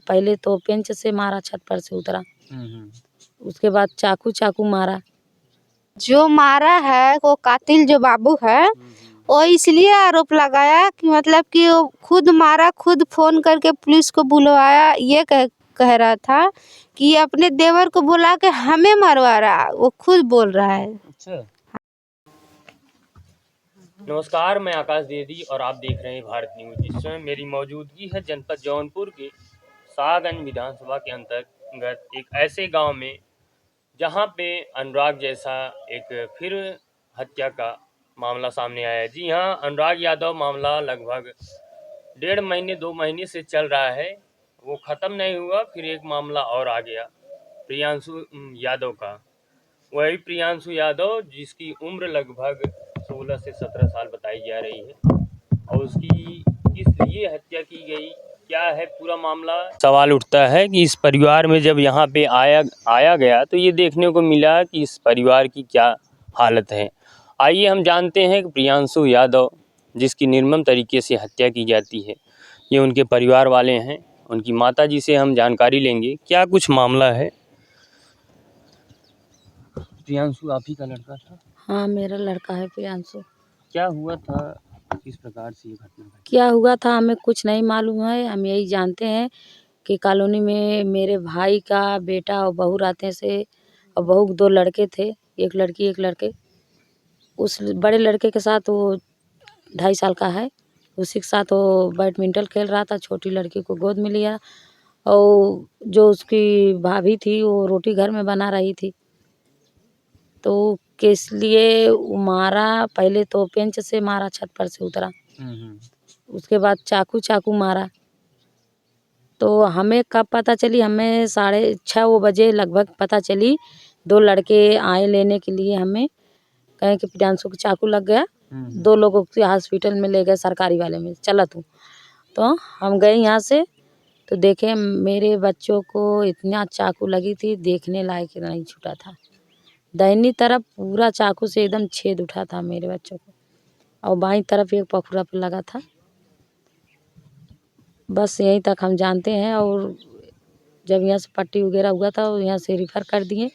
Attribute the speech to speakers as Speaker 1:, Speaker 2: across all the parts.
Speaker 1: पहले तो पेंच से मारा, छत पर से उतरा, उसके बाद चाकू मारा।
Speaker 2: जो मारा है वो कातिल जो बाबू है वो इसलिए आरोप लगाया कि मतलब कि वो खुद मारा, खुद फोन करके पुलिस को बुलवाया, ये कह रहा था कि अपने देवर को बुला के हमें मरवा रहा, वो खुद बोल रहा है।
Speaker 3: अच्छा। नमस्कार, मैं आकाश द्विवेदी और आप देख रहे हैं भारत न्यूज। इस समय मेरी मौजूदगी है जनपद जौनपुर के शाहगंज विधानसभा के अंतर्गत एक ऐसे गांव में जहां पे अनुराग जैसा एक फिर हत्या का मामला सामने आया है। जी हाँ, अनुराग यादव मामला लगभग 1.5 महीने 2 महीने से चल रहा है, वो ख़त्म नहीं हुआ। फिर एक मामला और आ गया प्रियांशु यादव का। वही प्रियांशु यादव जिसकी उम्र लगभग 16 से 17 साल बताई जा रही है और उसकी किस लिए हत्या की गई, क्या है पूरा मामला। सवाल उठता है कि इस परिवार में जब यहाँ पे आया गया तो ये देखने को मिला कि इस परिवार की क्या हालत है। आइए हम जानते हैं कि प्रियांशु यादव जिसकी निर्मम तरीके से हत्या की जाती है, ये उनके परिवार वाले हैं। उनकी माताजी से हम जानकारी लेंगे क्या कुछ मामला है। प्रियांशु आप ही का लड़का था?
Speaker 1: हाँ, मेरा लड़का है प्रियांशु।
Speaker 3: क्या हुआ था, किस प्रकार से ये घटना घटी?
Speaker 1: क्या हुआ था हमें कुछ नहीं मालूम है। हम यही जानते हैं कि कॉलोनी में मेरे भाई का बेटा और बहू रहते से, और बहू के 2 लड़के थे, एक लड़की एक लड़के। उस बड़े लड़के के साथ वो 2.5 साल का है, उसी के साथ वो बैडमिंटन खेल रहा था। छोटी लड़की को गोद में लिया और जो उसकी भाभी थी वो रोटी घर में बना रही थी, तो किस लिए मारा, पहले तो पेंच से मारा, छत पर से उतरा, उसके बाद चाकू मारा। तो हमें कब पता चली, हमें 6:30 बजे लगभग पता चली। 2 लड़के आए लेने के लिए, हमें कहें कि प्रियांशु को चाकू लग गया। 2 लोगों को हॉस्पिटल में ले गए, सरकारी वाले में, चला तू। तो हम गए यहाँ से तो देखे मेरे बच्चों को इतना चाकू लगी थी, देखने लायक नहीं छूटा था। दाहिनी तरफ पूरा चाकू से एकदम छेद उठा था मेरे बच्चों को, और बाईं तरफ एक पखुरा पे लगा था। बस यहीं तक हम जानते हैं। और जब यहाँ से पट्टी वगैरह हुआ था यहाँ से रिफ़र कर दिए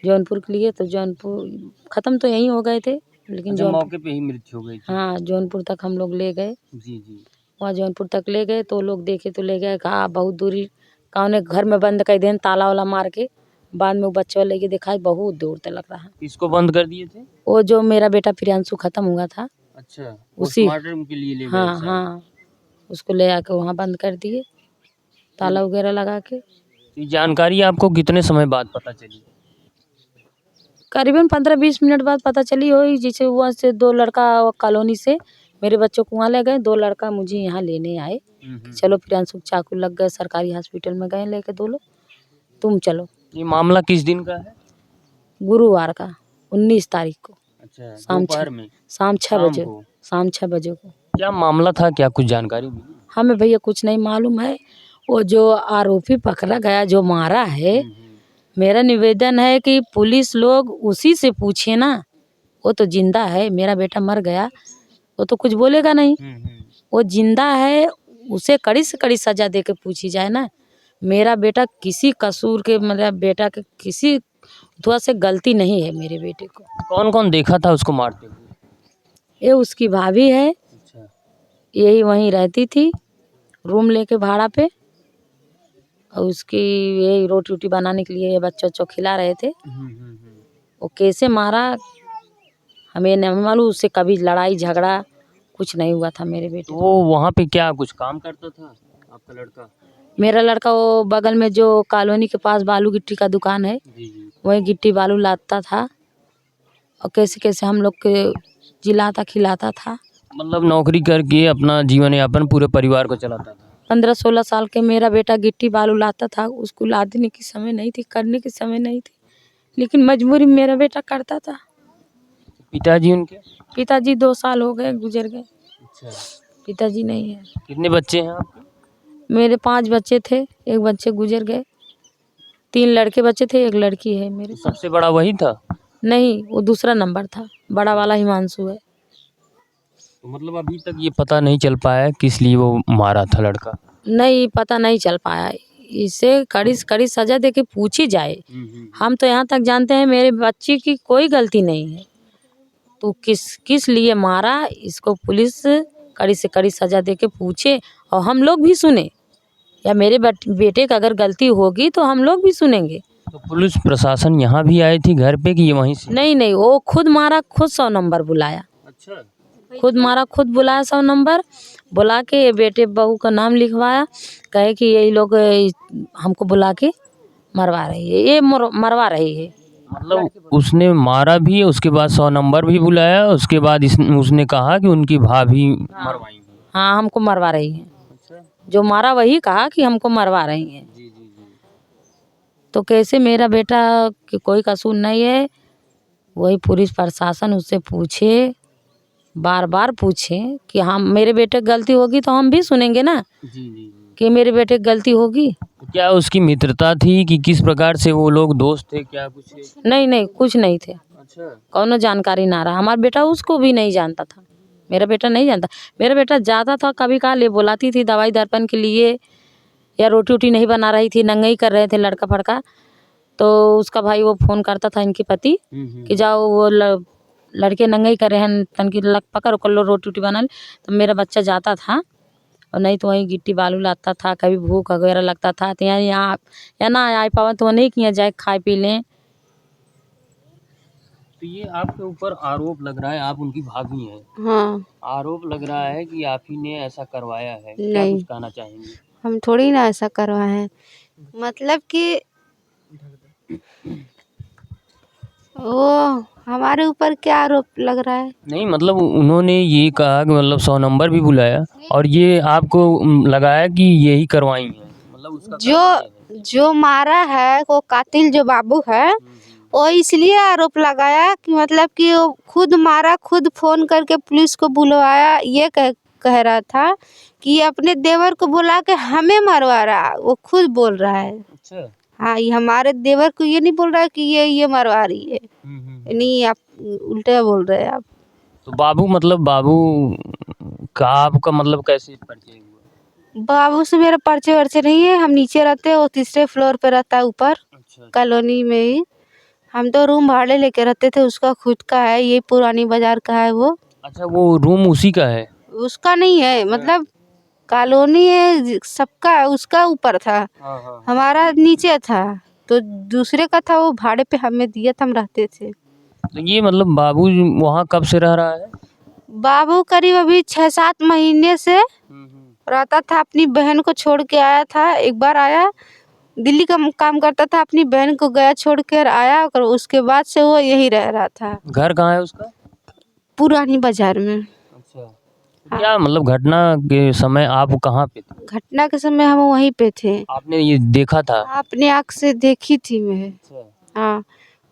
Speaker 1: जौनपुर के लिए, तो जौनपुर ख़त्म तो यहीं हो गए थे, लेकिन
Speaker 3: जब मौके पे ही मृत्यु हो गई थी।
Speaker 1: हाँ, जौनपुर तक हम लोग ले गए।
Speaker 3: जी।
Speaker 1: वहाँ जौनपुर तक ले गए तो लोग देखे तो ले गए, कहा बहुत दूरी, कहा ने घर में बंद कर दें ताला वाला मार के। बाद में वो बच्चा लेके दिखाई बहुत दूर तक लग रहा।
Speaker 3: किसको बंद कर दिए थे?
Speaker 1: वो जो मेरा बेटा प्रियांशु ख़त्म हुआ था।
Speaker 3: अच्छा,
Speaker 1: उसी
Speaker 3: पोस्टमार्टम के लिए ले गए?
Speaker 1: हाँ, उसको ले आके वहाँ बंद कर दिए, ताला वगैरह लगा के।
Speaker 3: ये जानकारी आपको कितने समय बाद पता चली?
Speaker 1: करीबन 15-20 मिनट बाद पता चली होगी। जैसे वहाँ से 2 लड़का कॉलोनी से मेरे बच्चों को वहाँ ले गए, 2 लड़का मुझे यहाँ लेने आए। चलो प्रियांशु को चाकू लग गए, सरकारी हॉस्पिटल में गए लेके 2 लोग, तुम चलो।
Speaker 3: ये मामला किस दिन का है?
Speaker 1: गुरुवार का 19 तारीख को।
Speaker 3: अच्छा,
Speaker 1: शाम 6 बजे, शाम 6 बजे को।
Speaker 3: क्या मामला था, क्या कुछ जानकारी मिली?
Speaker 1: हमें भैया कुछ नहीं मालूम है। वो जो आरोपी पकड़ा गया, जो मारा है, मेरा निवेदन है कि पुलिस लोग उसी से पूछे ना। वो तो जिंदा है, मेरा बेटा मर गया, वो तो कुछ बोलेगा नहीं। वो जिंदा है, उसे कड़ी से कड़ी सजा दे के पूछी जाए ना। मेरा बेटा किसी कसूर के, मेरा बेटा के किसी थोड़ा से गलती नहीं है मेरे बेटे को।
Speaker 3: कौन कौन देखा था उसको मारते हुए?
Speaker 1: ये उसकी भाभी है।
Speaker 3: अच्छा।
Speaker 1: यही वहीं रहती थी रूम लेके भाड़ा पे, और उसकी यही रोटी वोटी बनाने के लिए बच्चों खिला रहे थे। वो कैसे मारा हमें नहीं मालूम। उससे कभी लड़ाई झगड़ा कुछ नहीं हुआ था मेरे बेटे।
Speaker 3: वो वहाँ पे क्या कुछ काम करता था आपका लड़का?
Speaker 1: मेरा लड़का वो बगल में जो कॉलोनी के पास बालू गिट्टी का दुकान है, वही गिट्टी बालू लाता था, और कैसे कैसे हम लोग के जिलाता खिलाता था।
Speaker 3: मतलब नौकरी करके अपना जीवन यापन पूरे परिवार को चलाता था।
Speaker 1: 15-16 साल के मेरा बेटा गिट्टी बालू लाता था। उसको लादने की समय नहीं थी, करने की समय नहीं थी, लेकिन मजबूरी में मेरा बेटा करता था।
Speaker 3: पिताजी उनके?
Speaker 1: पिताजी 2 साल हो गए, गुजर गए।
Speaker 3: अच्छा।
Speaker 1: पिताजी नहीं है।
Speaker 3: कितने बच्चे हैं आपके?
Speaker 1: मेरे 5 बच्चे थे, 1 बच्चे गुजर गए। 3 लड़के बच्चे थे, 1 लड़की है मेरे।
Speaker 3: सबसे बड़ा वही था?
Speaker 1: नहीं, वो दूसरा नंबर था, बड़ा वाला हिमांशु है।
Speaker 3: तो मतलब अभी तक ये पता नहीं चल पाया किस लिए वो मारा था लड़का?
Speaker 1: नहीं, पता नहीं चल पाया। इसे कड़ी से कड़ी सजा दे के पूछी जाए। हम तो यहाँ तक जानते हैं मेरे बच्ची की कोई गलती नहीं है, तो किस लिए मारा, इसको पुलिस कड़ी से कड़ी सजा दे के पूछे और हम लोग भी सुने, या मेरे बेटे का अगर गलती होगी तो हम लोग भी सुनेंगे।
Speaker 3: तो पुलिस प्रशासन यहाँ भी आई थी घर पे कि ये वहीं से?
Speaker 1: नहीं, वो खुद मारा, खुद 100 नंबर बुलाया।
Speaker 3: अच्छा।
Speaker 1: खुद मारा, खुद बुलाया 100 नंबर बुला के बेटे बहू का नाम लिखवाया, कहे कि यही लोग हमको बुला के मरवा रही है, ये मरवा रही है।
Speaker 3: मतलब उसने मारा भी, उसके बाद 100 नंबर भी बुलाया, उसके बाद उसने कहा कि उनकी भाभी मरवाई।
Speaker 1: हाँ, हमको मरवा रही है।
Speaker 3: अच्छा।
Speaker 1: जो मारा वही कहा कि हमको मरवा रही है।
Speaker 3: जी जी जी।
Speaker 1: तो कैसे मेरा बेटा कि कोई कसूर नहीं है, वही पुलिस प्रशासन उससे पूछे, बार बार पूछे कि हम मेरे बेटे की गलती होगी तो हम भी सुनेंगे ना
Speaker 3: जी जी जी।
Speaker 1: कि मेरे बेटे की गलती होगी।
Speaker 3: क्या उसकी मित्रता थी कि किस प्रकार से वो लोग दोस्त थे, क्या कुछ?
Speaker 1: नहीं, कुछ नहीं थे,
Speaker 3: अच्छा।
Speaker 1: कौनो जानकारी ना रहा। हमारा बेटा उसको भी नहीं जानता था, मेरा बेटा नहीं जानता। मेरा बेटा जाता था, कभी कहा ले बुलाती थी दवाई दर्पण के लिए, या रोटी वोटी नहीं बना रही थी, नंगई कर रहे थे लड़का फड़का, तो उसका भाई वो फ़ोन करता था इनके पति कि जाओ वो लड़के नंगई कर रहे हैं, तनकी लग पकड़ कर लो, रोटी वोटी बना ले। तो मेरा बच्चा जाता था, और नहीं तो वहीं गिट्टी बालू लाता था, कभी भूख वगैरह लगता था तो यहाँ या ना आ पावा तो नहीं किया जाए खाए पी लें।
Speaker 3: तो ये आपके ऊपर आरोप लग रहा है, आप उनकी भाभी हैं।
Speaker 2: हाँ।
Speaker 3: आरोप लग रहा है कि आप ही ने ऐसा करवाया है, क्या
Speaker 2: नहीं,
Speaker 3: कुछ कहना चाहेंगे?
Speaker 2: हम थोड़ी ना ऐसा करवाए हैं, मतलब कि वो हमारे ऊपर क्या आरोप लग रहा है।
Speaker 3: नहीं मतलब उन्होंने ये कहा कि मतलब 100 नंबर भी बुलाया और ये आपको लगाया कि यही करवाई है, मतलब उसका
Speaker 2: जो मारा है वो कातिल जो बाबू है, वो इसलिए आरोप लगाया कि मतलब कि वो खुद मारा, खुद फोन करके पुलिस को बुलवाया, ये कह रहा था कि अपने देवर को बुला के हमें मरवा रहा, वो खुद बोल रहा है।
Speaker 3: अच्छा।
Speaker 2: हाँ, ये हमारे देवर को ये नहीं बोल रहा है कि ये मरवा रही है। नहीं, आप उल्टे बोल रहे हैं आप।
Speaker 3: तो बाबू मतलब बाबू का आपका मतलब कैसे परिचय हुआ?
Speaker 2: बाबू से मेरा परिचय वर्चय नहीं है, हम नीचे रहते हैं, वो तीसरे फ्लोर पे रहता है ऊपर।
Speaker 3: अच्छा।
Speaker 2: कॉलोनी में ही हम तो रूम भाड़े लेके रहते थे, उसका खुद का है, ये पुरानी बाजार का है वो।
Speaker 3: अच्छा, वो रूम उसी का है?
Speaker 2: उसका नहीं है, मतलब कॉलोनी है सबका, उसका ऊपर था।
Speaker 3: हाँ।
Speaker 2: हमारा नीचे था, तो दूसरे का था, वो भाड़े पे हमें दिया था, हम रहते थे।
Speaker 3: तो ये मतलब बाबू वहाँ कब से रह रहा है?
Speaker 2: बाबू करीब अभी 6-7 महीने से रहता था, अपनी बहन को छोड़ के आया था। एक बार आया, दिल्ली का काम करता था, अपनी बहन को गया छोड़ कर आया, और उसके बाद से वो यही रह रहा था।
Speaker 3: घर कहाँ है उसका?
Speaker 2: पुरानी बाजार में।
Speaker 3: अच्छा। तो क्या मतलब घटना के समय आप कहाँ पे थे?
Speaker 2: घटना के समय हम वहीं पे थे।
Speaker 3: आपने ये देखा था?
Speaker 2: अपने आँख से देखी थी मैं।
Speaker 3: अच्छा।
Speaker 2: हाँ,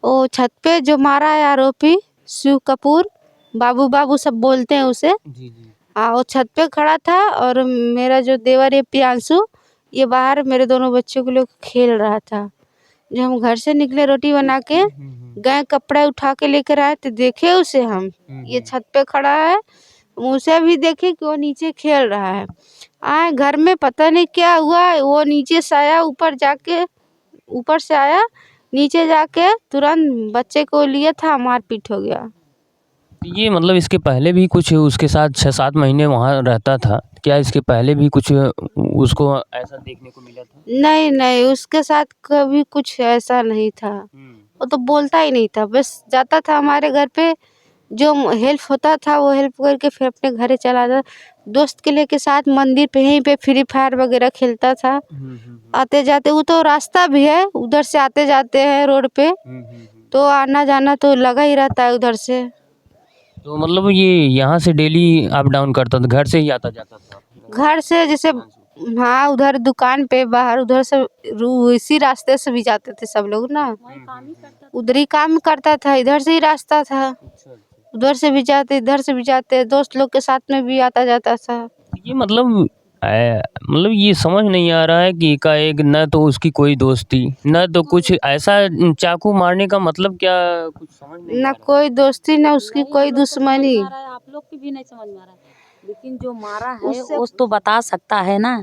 Speaker 2: वो छत पे जो मारा है आरोपी शिव कपूर, बाबू बाबू सब बोलते हैं उसे।
Speaker 3: जी जी।
Speaker 2: हाँ, वो छत पे खड़ा था, और मेरा जो देवर है प्रियांशु, ये बाहर मेरे दोनों बच्चों को लेकर खेल रहा था। जब हम घर से निकले रोटी बना के, गए कपड़े उठा के लेकर आए तो देखे उसे हम, ये छत पे खड़ा है, उसे भी देखे कि वो नीचे खेल रहा है। आए घर में, पता नहीं क्या हुआ, वो नीचे से आया, ऊपर से आया, नीचे जाके तुरंत बच्चे को लिया था, मारपीट हो गया।
Speaker 3: ये मतलब इसके पहले भी कुछ उसके साथ 6-7 महीने वहाँ रहता था, क्या इसके पहले भी कुछ उसको ऐसा देखने को मिला था?
Speaker 2: नहीं, उसके साथ कभी कुछ ऐसा नहीं था। वो तो बोलता ही नहीं था, बस जाता था हमारे घर पे, जो हेल्प होता था वो हेल्प करके फिर अपने घरे चला जाता। दोस्त के लेके साथ मंदिर पे, यहीं पे फ्री फायर वगैरह खेलता था। आते जाते, वो तो रास्ता भी है, उधर से आते जाते हैं रोड पे, तो आना जाना तो लगा ही रहता है उधर से।
Speaker 3: तो मतलब ये यहाँ से डेली अप डाउन करता था, घर से ही आता जाता था?
Speaker 2: घर से जैसे, हाँ, उधर दुकान पे बाहर, उधर से इसी रास्ते से भी जाते थे सब लोग ना, उधर ही काम करता था, इधर से ही रास्ता था, उधर से भी जाते, इधर से भी जाते, दोस्त लोग के साथ में भी आता जाता था।
Speaker 3: ये मतलब ये समझ नहीं आ रहा है कि एकाएक न तो उसकी कोई दोस्ती, न तो कुछ ऐसा चाकू मारने का मतलब क्या, कुछ समझ नहीं आ
Speaker 2: ना
Speaker 3: रहा।
Speaker 2: कोई दोस्ती, ना उसकी कोई दुश्मनी।
Speaker 1: आप लोग की भी नहीं समझ में आ रहा है, लेकिन जो मारा है उस तो बता सकता है ना।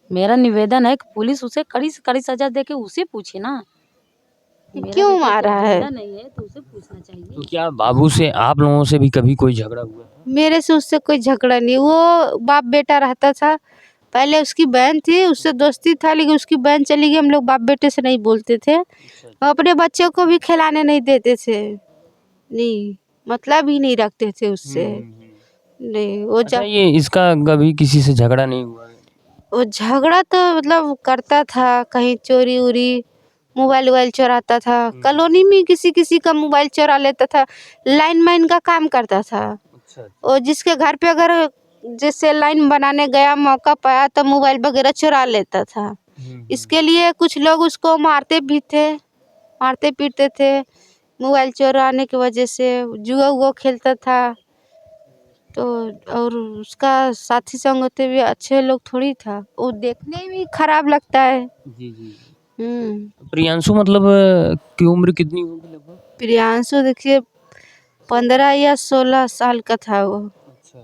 Speaker 1: मेरा निवेदन है कि पुलिस उसे कड़ी से कड़ी सजा दे के उसे पूछे ना। मेरा
Speaker 2: क्यों
Speaker 1: बेटा
Speaker 2: मारा
Speaker 1: जब
Speaker 2: है?
Speaker 1: जिंदा नहीं है तो उसे पूछना चाहिए।
Speaker 3: तो क्या बाबू से आप लोगों से भी कभी कोई झगड़ा हुआ है?
Speaker 2: मेरे से उससे कोई झगड़ा नहीं, वो बाप बेटा रहता था। पहले उसकी बहन थी, उससे दोस्ती था, लेकिन उसकी बहन चली गई, हम लोग बाप बेटे से नहीं बोलते थे। अपने बच्चों को भी खिलाने नहीं देते थे, नहीं मतलब ही नहीं रखते थे उससे। नहीं वो
Speaker 3: अच्छा,
Speaker 2: जब
Speaker 3: ये इसका कभी किसी से झगड़ा नहीं हुआ है?
Speaker 2: वो झगड़ा तो मतलब करता था, कहीं चोरी उरी मोबाइल वोबाइल चुराता था, कॉलोनी में किसी किसी का मोबाइल चुरा लेता था। लाइनमैन का काम करता था।
Speaker 3: अच्छा।
Speaker 2: और जिसके घर पे अगर जैसे लाइन बनाने गया, मौका पाया तो मोबाइल वगैरह चुरा लेता था। इसके लिए कुछ लोग उसको मारते भी थे, मारते पीटते थे मोबाइल चुराने की वजह से। जुआ वो खेलता था तो, और उसका साथी संगति भी अच्छे लोग थोड़ी था, वो देखने में भी खराब लगता है।
Speaker 3: जी जी।
Speaker 2: हम्म।
Speaker 3: प्रियांशु मतलब की उम्र कितनी होगी लगभग?
Speaker 2: प्रियांशु देखिए 15 या 16 साल का था वो,
Speaker 3: अच्छा।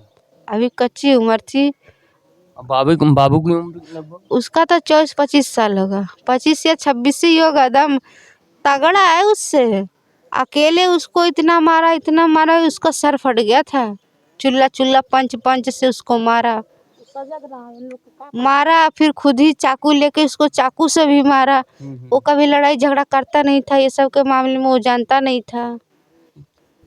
Speaker 2: अभी कच्ची उम्र थी।
Speaker 3: अब बाबू की उम्र लगभग?
Speaker 2: उसका तो 24-25 साल होगा, 25 या 26 ही होगा। एकदम तगड़ा है उससे। अकेले उसको इतना मारा उसका सर फट गया था। चुल्ला चुल्ला पंच पंच से उसको मारा, मारा फिर खुद ही चाकू लेके उसको चाकू से भी मारा। वो कभी लड़ाई झगड़ा करता नहीं था, ये सब के मामले में वो जानता नहीं था।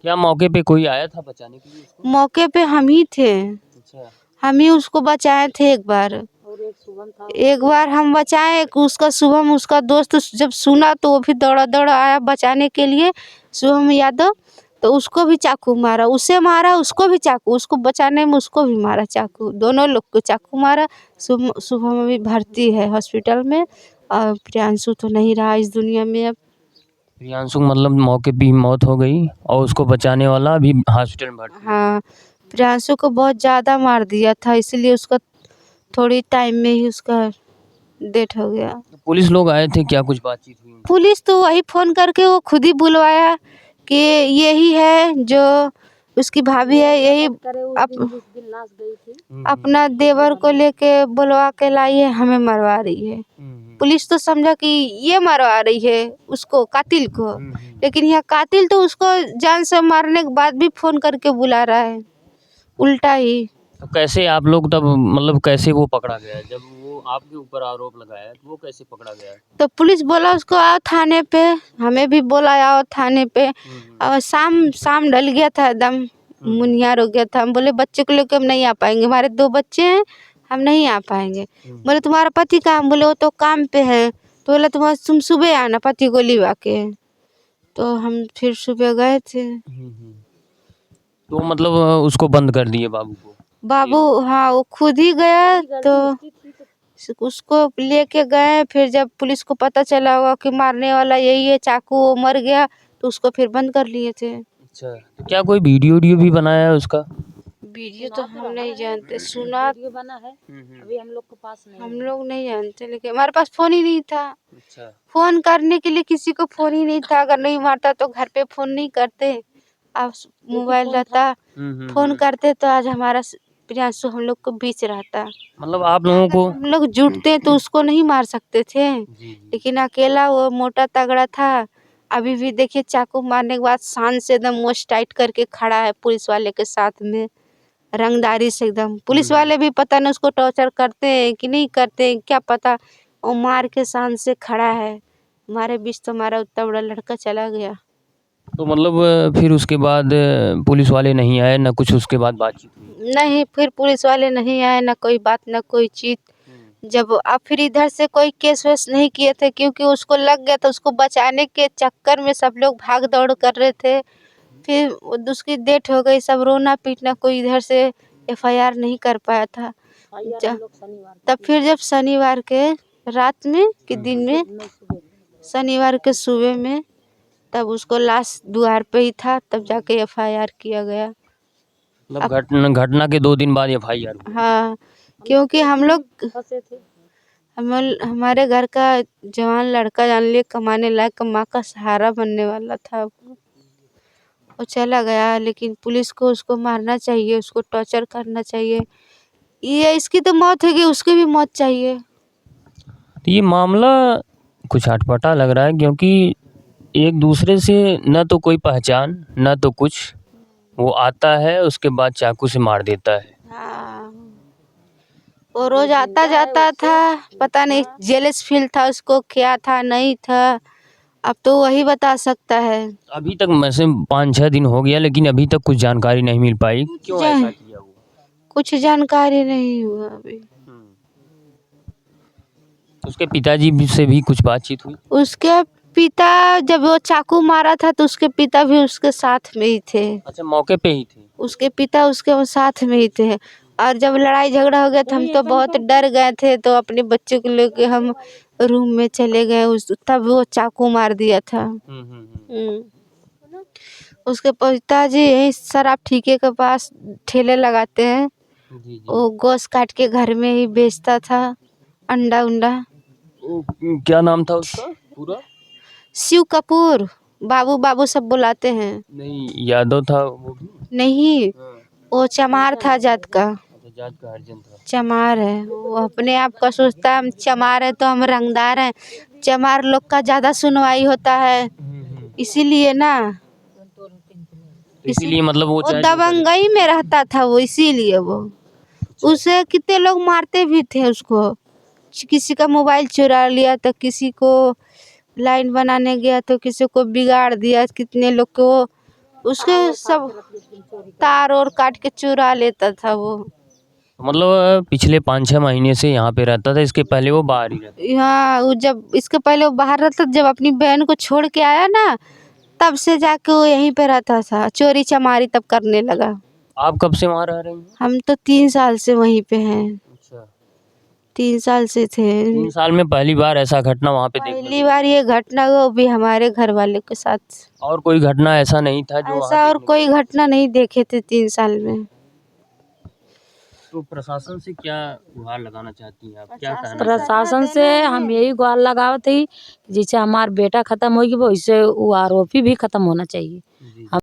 Speaker 3: क्या मौके पे कोई आया था बचाने के लिए उसको?
Speaker 2: मौके पे हम ही थे,
Speaker 3: अच्छा।
Speaker 2: हम ही उसको बचाए थे एक बार।
Speaker 1: और एक शुभम था,
Speaker 2: एक बार हम बचाए उसका, शुभम उसका दोस्त जब सुना तो वो भी दौड़ा दौड़ा आया बचाने के लिए, शुभम यादव। तो उसको भी चाकू मारा, उसे मारा उसको भी चाकू, उसको बचाने में उसको भी मारा चाकू, दोनों लोग को चाकू मारा। शुभम अभी भर्ती है हॉस्पिटल में, और प्रियांशु तो नहीं रहा इस दुनिया में अब।
Speaker 3: प्रियांशु मतलब मौके पे ही मौत हो गई और उसको बचाने वाला अभी हॉस्पिटल में भर्ती है।
Speaker 2: हाँ, प्रियांशु को बहुत ज़्यादा मार दिया था, इसलिए उसका थोड़ी टाइम में ही उसका डेथ हो गया।
Speaker 3: तो पुलिस लोग आए थे, क्या कुछ बातचीत हुई उनसे?
Speaker 2: पुलिस तो वही फ़ोन करके वो खुद ही बुलवाया कि यही है जो उसकी भाभी है, यही अपना देवर को लेके बुलवा के लाई है, हमें मरवा रही है। पुलिस तो समझा कि ये मरवा रही है उसको, कातिल को, लेकिन यह कातिल तो उसको जान से मारने के बाद भी फ़ोन करके बुला रहा है, उल्टा ही।
Speaker 3: तो कैसे आप लोग तब मतलब कैसे वो पकड़ा गया जब वो आपके ऊपर आरोप लगाया तो वो कैसे पकड़ा गया?
Speaker 2: तो पुलिस बोला उसको आओ थाने पे, हमें भी बोला आओ थाने पे। और शाम ढल गया था, एकदम मुनियार हो गया था। हम बोले बच्चे को लेकर हम नहीं आ पाएंगे, हमारे 2 बच्चे हैं, हम नहीं आ पाएंगे। बोले तुम्हारा पति कहाँ? हम बोले वो तो काम पे है। तो बोला तुम सुबह आना पति को लिवा के। तो हम फिर सुबह गए थे।
Speaker 3: तो मतलब उसको बंद कर दिए बाबू को?
Speaker 2: बाबू हाँ, वो खुद ही गया, तो उसको लेके गए। फिर जब पुलिस को पता चला होगा कि मारने वाला यही है, चाकू, वो मर गया, तो उसको फिर बंद कर लिए थे।
Speaker 3: अच्छा, तो क्या कोई वीडियो भी बनाया है उसका?
Speaker 2: वीडियो तो हम नहीं जानते, सुना
Speaker 1: वीडियो बना है, अभी हम लोग के पास नहीं
Speaker 2: हम लोग नहीं जानते, लेकिन हमारे पास फ़ोन ही नहीं था।
Speaker 3: अच्छा।
Speaker 2: फ़ोन करने के लिए किसी को फ़ोन ही नहीं था। अगर नहीं मारता तो घर पे फ़ोन नहीं करते, अब मोबाइल रहता, फ़ोन करते तो आज हमारा प्रियांशु हम लोग को बीच रहता।
Speaker 3: मतलब आप लोगों को
Speaker 2: हम लोग जुटते तो उसको नहीं मार सकते थे, लेकिन अकेला वो मोटा तगड़ा था। अभी भी देखिए चाकू मारने के बाद शान से एकदम मुँह टाइट करके खड़ा है पुलिस वाले के साथ में, रंगदारी से एकदम। पुलिस वाले भी पता नहीं उसको टॉर्चर करते हैं कि नहीं करते हैं, क्या पता। वो मार के शान से खड़ा है। हमारे बीच तो हमारा उतना बड़ा लड़का चला गया।
Speaker 3: तो मतलब फिर उसके बाद पुलिस वाले नहीं आए ना कुछ, उसके बाद बातचीत हुई?
Speaker 2: नहीं, फिर पुलिस वाले नहीं आए, ना कोई बात ना कोई चीज़। जब अब फिर इधर से कोई केस वेस नहीं किए थे, क्योंकि उसको लग गया था। उसको बचाने के चक्कर में सब लोग भाग दौड़ कर रहे थे। फिर उसकी डेथ हो गई, सब रोना पीटना, कोई इधर से एफआईआर नहीं कर पाया था। तब फिर जब शनिवार के रात में कि दिन में, शनिवार के सुबह में, तब उसको लाश द्वार पे ही था, तब जाके एफआईआर किया गया।
Speaker 3: मतलब घटना के 2 दिन बाद एफआईआर हुई?
Speaker 2: हाँ, क्योंकि हम लोग फंसे थे। हमारे घर का जवान लड़का, जान लिए कमाने लायक, माँ का सहारा बनने वाला था। वो चला गया, लेकिन पुलिस को उसको मारना चाहिए, उसको टॉर्चर करना चाहिए। ये इसकी तो मौत हो गई, उसकी भी मौत चाहिए।
Speaker 3: तो ये मामला कुछ अटपटा लग रहा है, क्योंकि एक दूसरे से न तो कोई पहचान न तो कुछ, वो आता है उसके बाद चाकू से मार देता है।
Speaker 2: हाँ, वो रोज आता जाता था, पता नहीं जेलस फील था उसको, क्या था नहीं था, अब तो वही बता सकता है।
Speaker 3: अभी तक वैसे 5-6 दिन हो गया, लेकिन अभी तक कुछ जानकारी नहीं मिल पाई, क्यों ऐसा किया वो?
Speaker 2: कुछ जानकारी नहीं हुआ अभी।
Speaker 3: उसके पिताजी से भी कुछ बातचीत हुई?
Speaker 2: उसके पिता, जब वो चाकू मारा था तो उसके पिता भी उसके साथ में ही थे।
Speaker 3: अच्छा, मौके पे ही थे?
Speaker 2: उसके पिता उसके वो साथ में ही थे, और जब लड़ाई झगड़ा हो गया तो हम तो बहुत डर गए थे, तो अपने बच्चे को लेके हम रूम में चले गए, उस तब वो चाकू मार दिया था। उसके पिताजी यही शराब ठीके के पास ठेले लगाते हैं, वो गोश्त काट के घर में ही बेचता था, अंडा उंडा।
Speaker 3: क्या नाम था उसका पूरा?
Speaker 2: शिव कपूर, बाबू बाबू सब बुलाते हैं।
Speaker 3: नहीं, यादव था वो भी?
Speaker 2: नहीं, वो चमार था जात का।
Speaker 3: अच्छा, जाट का हरिजन था।
Speaker 2: चमार है वो, अपने आप का सोचता है हम चमार है तो हम रंगदार हैं। चमार लोग का ज्यादा सुनवाई होता है, इसीलिए ना,
Speaker 3: इसीलिए मतलब वो
Speaker 2: वो दबंगई में रहता था वो, इसीलिए वो, उसे कितने लोग मारते भी थे उसको। किसी का मोबाइल चुरा लिया तो किसी को लाइन बनाने गया तो किसी को बिगाड़ दिया, कितने लोग को उसके सब तार और काट के चुरा लेता था वो।
Speaker 3: मतलब पिछले 5-6 महीने से यहाँ पे रहता था, इसके पहले वो बाहर ही रहता?
Speaker 2: हाँ, वो जब इसके पहले वो बाहर रहता, जब अपनी बहन को छोड़ के आया ना, तब से जाके वो यहीं पे रहता था, चोरी चमारी तब करने लगा।
Speaker 3: आप कब से वहाँ रह रही हैं?
Speaker 2: हम तो 3 साल से वहीं पे हैं,
Speaker 3: अच्छा,
Speaker 2: 3 साल से थे।
Speaker 3: 3 साल में पहली बार ऐसा घटना वहाँ पे देखने
Speaker 2: पहली बार ये घटना हुआ, वो भी हमारे घर वाले के साथ।
Speaker 3: को? और कोई घटना ऐसा नहीं था जो
Speaker 2: ऐसा
Speaker 3: वहाँ
Speaker 2: और कोई घटना नहीं देखे थे 3 साल में।
Speaker 3: तो प्रशासन से क्या गुहार लगाना चाहती हैं आप, क्या कहना?
Speaker 1: प्रशासन से हम यही गुहार लगावत ही, जैसे हमार बेटा खत्म हो गया वैसे वो आरोपी भी खत्म होना चाहिए।
Speaker 3: जी।